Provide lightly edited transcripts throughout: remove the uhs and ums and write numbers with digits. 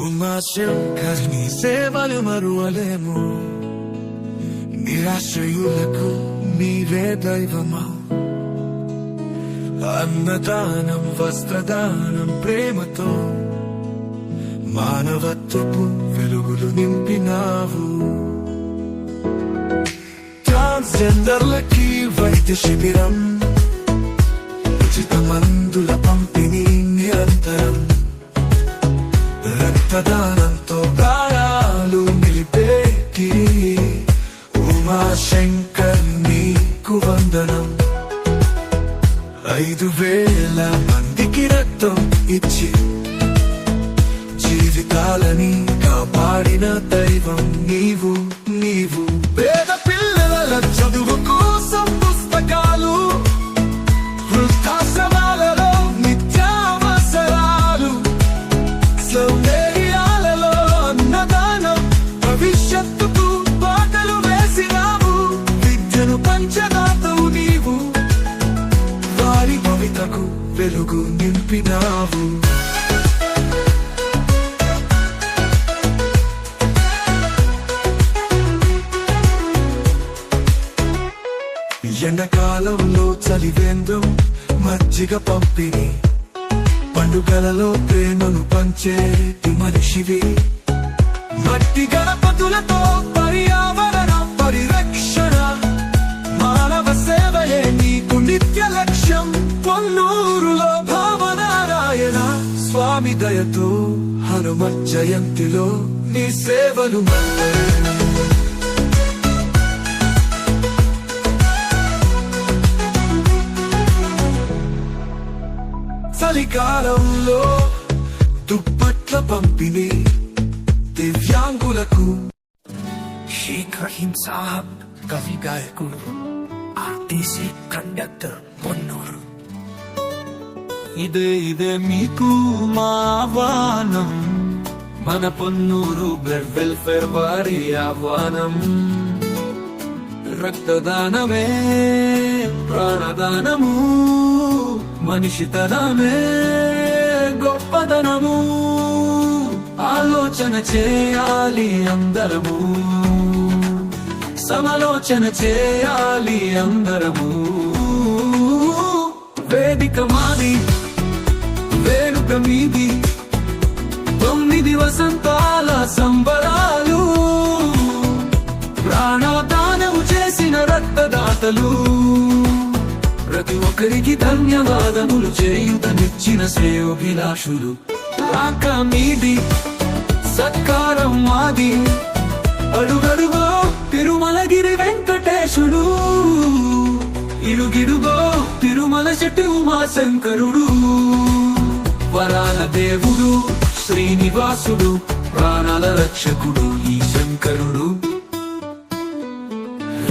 ఉమాశంకర్ని సేవలు మరువలేము, నిరాశ్రయులకు నీవే దైవమా. అన్నదానం వస్త్రదానం ప్రేమతో మానవత్వపు వెలుగులు నింపినావు. ట్రాన్స్జెండర్లకి వైద్య శిబిరం, ఉచిత మందుల పంపిణీ నిరంతరం, రక్తదానంతో గాయాలు నిలిపేకి ఉమాశంకర్ నీకు వందనం. 5,000 మందికి రక్తం ఇచ్చి జీవితాలని కాపాడిన దైవం నీవు. పేద పిల్లల చదువు కోసం పుస్తకాలు, వృద్ధాశ్రమాలలో నిత్యావసరాలు, సౌందర్యాలలో అన్నదానం, భవిష్యత్తుకు బాటలు వేసినావు. విద్యను పంచదాతవు నీవు, వారి భవితకు వెలుగు నింపినావు. ఎండాకాలంలో చలివేంద్రం, మజ్జిగ పంపిణీ, పండుగలలో ప్రేమను పంచేటి మనిషివి. మట్టి గణపతులతో పర్యావరణ పరిరక్షణ, మానవ సేవయే నీకు నిత్య లక్ష్యం. పొన్నూరులో భావనారాయణ స్వామి దయతో హనుమత్ జయంతిలో నీ సేవలు చలికాలంలో దుప్పట్ల పంపిణీ దివ్యాంగులకు. షేక్ రహీం సాహబ్ కవి గాయకుడు, ఆర్టీసీ కండక్టర్ పొన్నూరు. ఇదే మీకు మా ఆహ్వానం, మన పొన్నూరు బ్లడ్ వెల్ఫేర్ వారి ఆహ్వానం. రక్తదానమే ప్రాణదానము, మనిషితనమే గొప్పదనము. ఆలోచన చేయాలి అందరము, సమాలోచన చేయాలి అందరము. వేదిక మాది, వేడుక మీది, 9 వసంతాల సంబరాలు. ప్రాణదానము చేసిన రక్తదాతలు, ప్రతి ఒక్కరికి ధన్యవాదములు. చేయుతనిచ్చిన శ్రేయోభిలాషులు, రాక మీది సత్కారం మాది. అడుగడుగో తిరుమలగిరి వెంకటేశుడు, ఇరుగిడుగో తిరుమల చెట్టు ఉమాశంకరుడు. వరాల దేవుడు శ్రీనివాసుడు, ప్రాణాల రక్షకుడు ఈ శంకరుడు.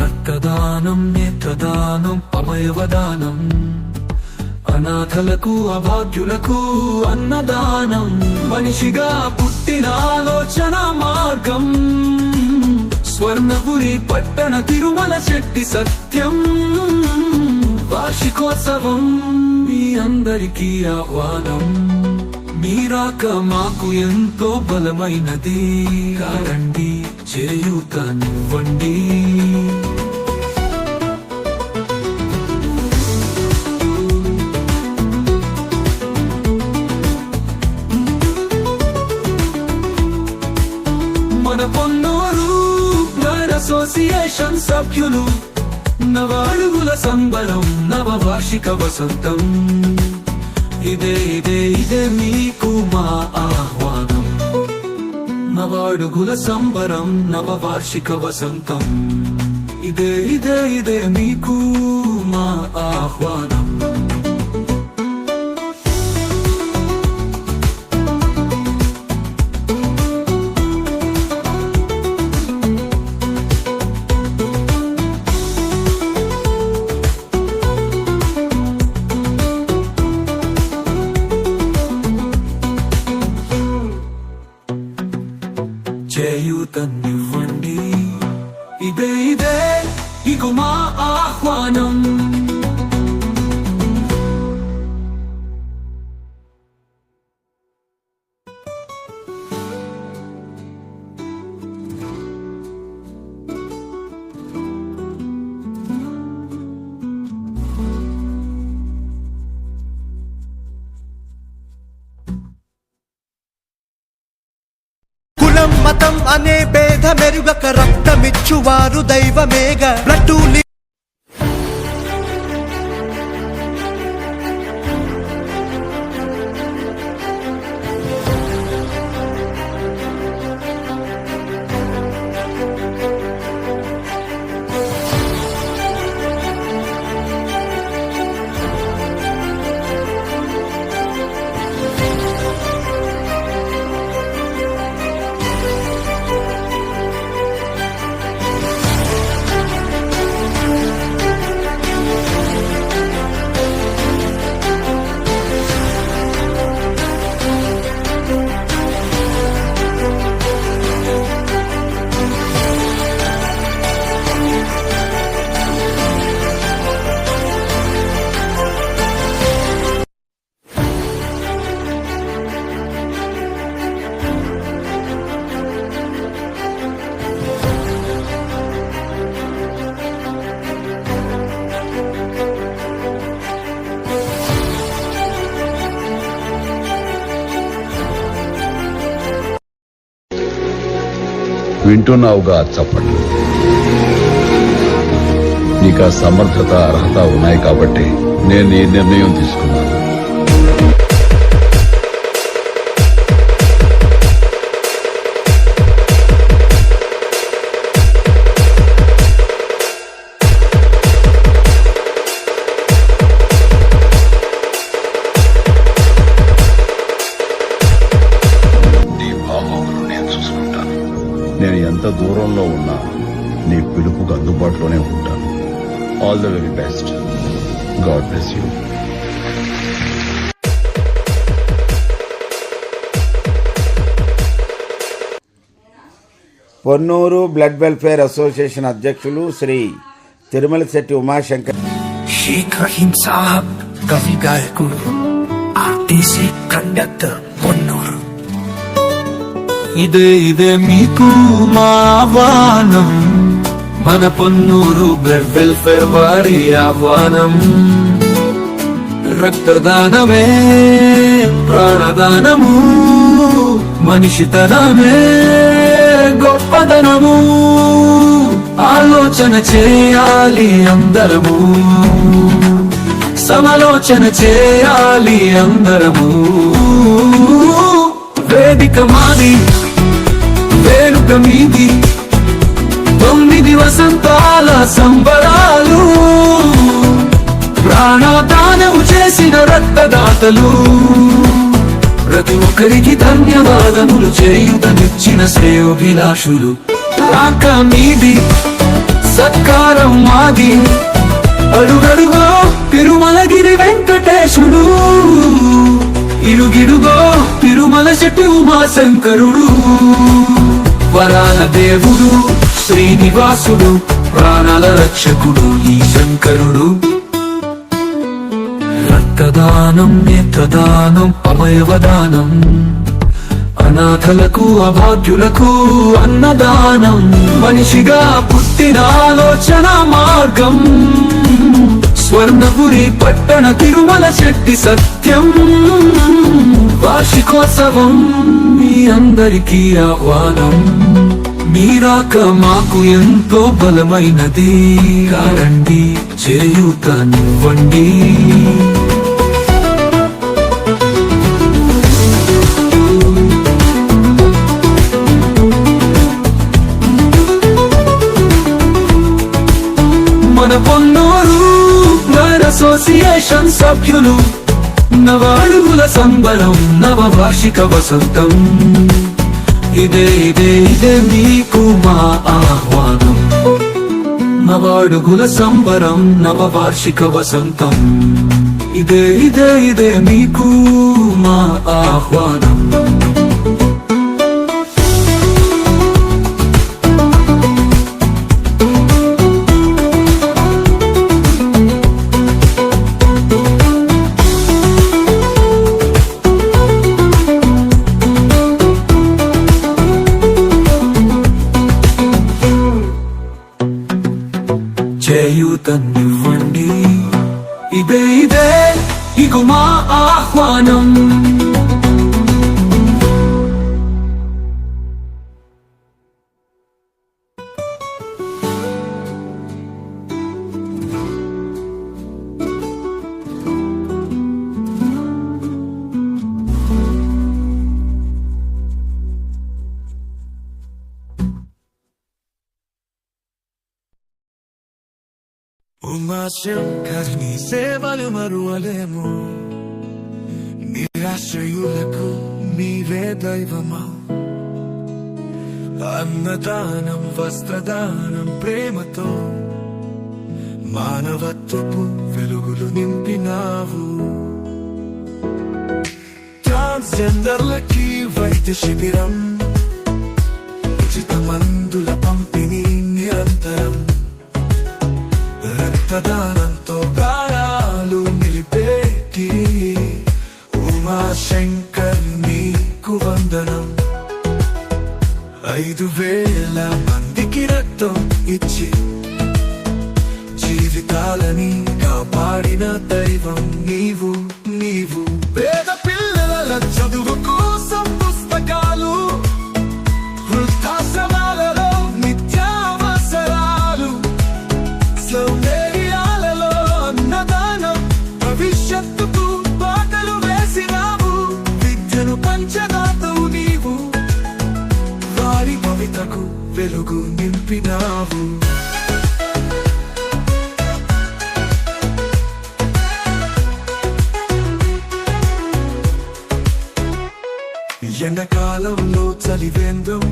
రక్తదానం, నేత్రదానం, అవయవదానం, అనాథలకు అభాగ్యులకు అన్నదానం. మనిషిగా పుట్టిన ఆలోచన మార్గం, స్వర్ణపురి పట్టణ తిరుమల చెట్టి సత్యం. వార్షికోత్సవం మీ అందరికీ ఆహ్వానం. మీరాక మాకు ఎంతో బలమైనది, కారండి చేయూతనివ్వండి. మన పొన్నూరు బ్లడ్ అసోసియేషన్ సభ్యులు, నవ అడుగుల సంబరం, నవ వార్షిక వసంతం. ఇదే మీకు మా ఆహ్వానం. నవ అడుగుల సంబరం, నవ వార్షిక వసంతం. ఇదే మీకు మా ఆహ్వానం. చేయూతనివ్వండి, ఇదే ఇగో మా ఆహ్వానం. మతం అనే భేదమెరుగక రక్తమిచ్చువారు దైవమేగ బ్లడ్డు వింటున్నావుగా చప్పట్లు. నీకు ఆ సమర్థత అర్హత ఉన్నాయి కాబట్టి నేను ఈ నిర్ణయం తీసుకున్నాను. నీ బాగోగులు నేను చూసుకుంటాను. నేను ఎంత దూరంలో ఉన్నా నీ పిలుపుకు అందుబాటులోనే ఉంటాను. All the very best. God bless you. Ponnuru blood welfare association అధ్యక్షులు శ్రీ తిరుమల శెట్టి ఉమాశంకర్. షేక్ రహీం సాహబ్ కవి గాయకుడు, ఆర్టీసీ కండక్టర్ పొన్నూరు. ఇదే మీకు మా ఆహ్వానం, మన పొన్నూరు బ్లడ్ వెల్ఫేర్ వారి ఆహ్వానం. రక్తదానమే ప్రాణదానము, మనిషితనమే గొప్పదనము. ఆలోచన చేయాలి అందరము, సమాలోచన చేయాలి అందరము. వేదిక మాది, వేడుక మీది, 9 వసంతాల సంబరాలు. ప్రాణదానము చేసిన రక్తదాతలు, ప్రతి ఒక్కరికి ధన్యవాదములు. చేయుతనిచ్చిన శ్రేయోభిలాషులు. రాక మీది, సత్కారం మాది, అడుగడుగో తిరుమలగిరి వెంకటేశుడు, ఇరుగిడుగో తిరుమల శెట్టి ఉమాశంకరుడు. వరాల దేవుడు శ్రీనివాసుడు, ప్రాణాల రక్షకుడు ఈ శంకరుడు. రక్తదానం, నేత్రదానం, అవయవదానం, అనాథలకు అభాగ్యులకు అన్నదానం. మనిషిగా పుట్టిన ఆలోచన మార్గం, స్వర్ణపురి పట్టణ తిరుమల శెట్టి సత్యం. వార్షికోత్సవం మీ అందరికీ ఆహ్వానం. మీరాక మాకు ఎంతో బలమైనది. రండి, చేయూతనివ్వండి. మన పొన్నూరు బ్లడ్ అసోసియేషన్ సభ్యులు, నవ అడుగుల సంబరం, నవ వార్షిక వసంతం. ఇదే మీకు మా ఆహ్వానం. నవ అడుగుల సంబరం, నవ వార్షిక వసంతం. ఇదే మీకు మా ఆహ్వానం. చేయూతనివ్వండి. ఇదే ఇగో మా ఆహ్వానం. ఉమాశంకర్ని సేవలు మరువలేము, నిరాశ్రయులకు మీరే దైవమా. అన్నదానం వస్త్రదానం ప్రేమతో మానవత్వపు వెలుగులు నింపినావు. ట్రాన్స్జెండర్లకి వైద్య శిబిరం, ఉచిత మందుల పంపిణీ నిరంతరం, రక్తదానంతో గాయాలు నిలిపేటి ఉమాశంకర్ నీకు వందనం. 5,000 మందికి రక్తం ఇచ్చి జీవితాలని కాపాడిన దైవం నీవు. పేద పిల్లల చదువు కోసం పుస్తకాలు, వృద్ధాశ్రమాలలో నిత్యావసరాలు, సౌందర్యాలలో అన్నదానం, భవిష్యత్తుకు బాటలు వేసినావు. విద్యను పంచదాతవు నీవు, వారి భవితకు వెలుగు నింపినావు. ఎండాకాలంలో చలివేంద్రం,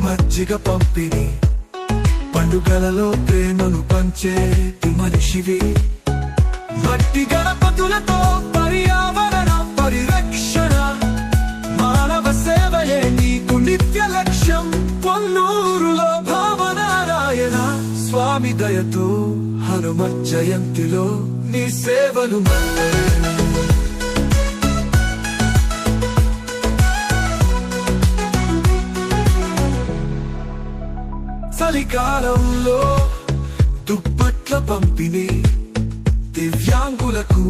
మజ్జిగ పంపిణీ, పండుగలలో ప్రేమను పంచేటి మనిషివి. మట్టి గణపతులతో పర్యావరణ పరిరక్షణ, మానవ సేవయే నీకు నిత్య లక్ష్యం. పొన్నూరులో భావనారాయణ స్వామి దయతో హనుమత్ జయంతిలో నీ సేవలు మరువలేము. చలికాలంలో దుప్పట్ల పంపిణీ, దివ్యాంగులకు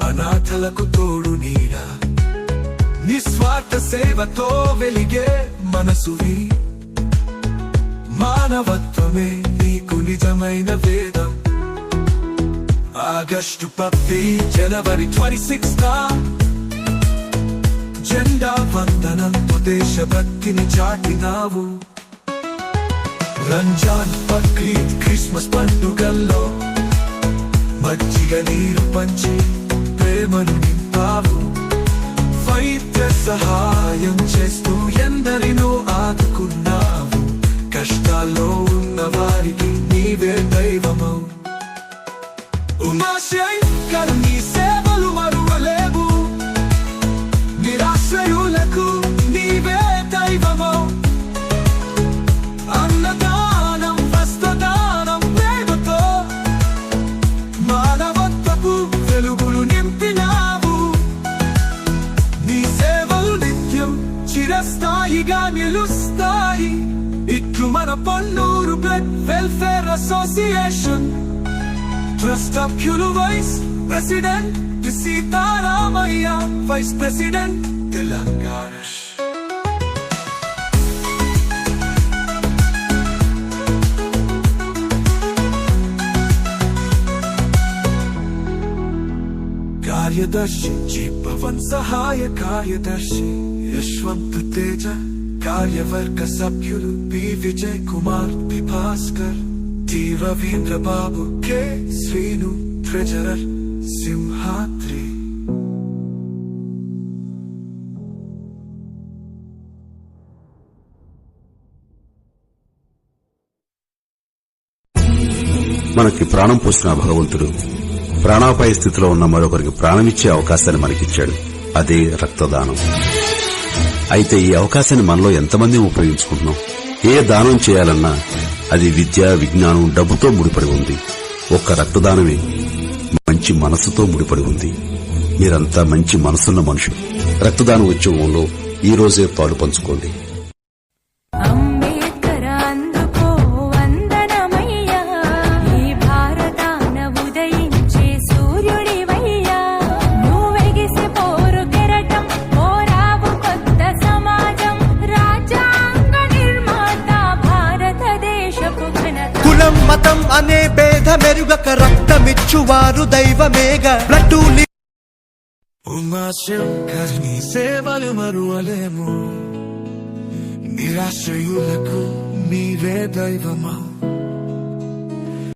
అనాథలకు తోడు నీడ, నిస్వార్థ సేవతో వెలిగే మనసువి. మానవత్వమే నీకు నిజమైన వేదం. ఆగస్టు 10, జనవరి 26 జెండా వందనంతో దేశభక్తిని చాటినావు. రంజాన్, బక్రీద్, క్రిస్మస్ పండుగల్లో మజ్జిగ నీరు పంచి ప్రేమను నింపావు. వైద్య సహాయం చేస్తూ ఎందరినో ఆదుకున్నావు. కష్టాల్లో ఉన్న వారికి నీవే దైవమవు. ఉమాశంకర్ నీ సేవలు మరువలేవు, నిరాశ్రయులకు నీవే దైవమవు. అన్నదానం వస్త్రదానం ప్రేమతో మానవత్వపు వెలుగులు నింపినావు. నీ సేవలు నిత్యం చిరస్థాయిగా నిలుస్తాయి. ఇట్లు మన Ponnur blood welfare association trust సభ్యులు vice president Sitaramayya, vice president Telangana. కార్యదర్శి జి పవన్, సహాయ కార్యదర్శి యశ్వంత్ తేజ, కార్యవర్గ సభ్యులు P Vijay Kumar, P Bhaskar, T Ravindra Babu, K Srinu, treasurer Simhadri. మనకి ప్రాణం పోసిన భగవంతుడు ప్రాణాపాయ స్థితిలో ఉన్న మరొకరికి ప్రాణమిచ్చే అవకాశాన్ని మనకిచ్చాడు. అదే రక్తదానం. అయితే ఈ అవకాశాన్ని మనలో ఎంతమంది ఉపయోగించుకుంటున్నాం? ఏ దానం చేయాలన్నా అది విద్య, విజ్ఞానం, డబ్బుతో ముడిపడి ఉంది. ఒక్క రక్తదానమే మంచి మనసుతో ముడిపడి ఉంది. మీరంతా మంచి మనసున్న మనుషులు. రక్తదాన ఉద్యమంలో ఈ రోజే పాలు పంచుకోండి. మతం అనే భేద మెరుగక రక్తమిచ్చువారు దైవమేగా. ఉమాశంకర్ నీ సేవలు మరువలేము, నిరాశ్రయులకు మీరే దైవమా.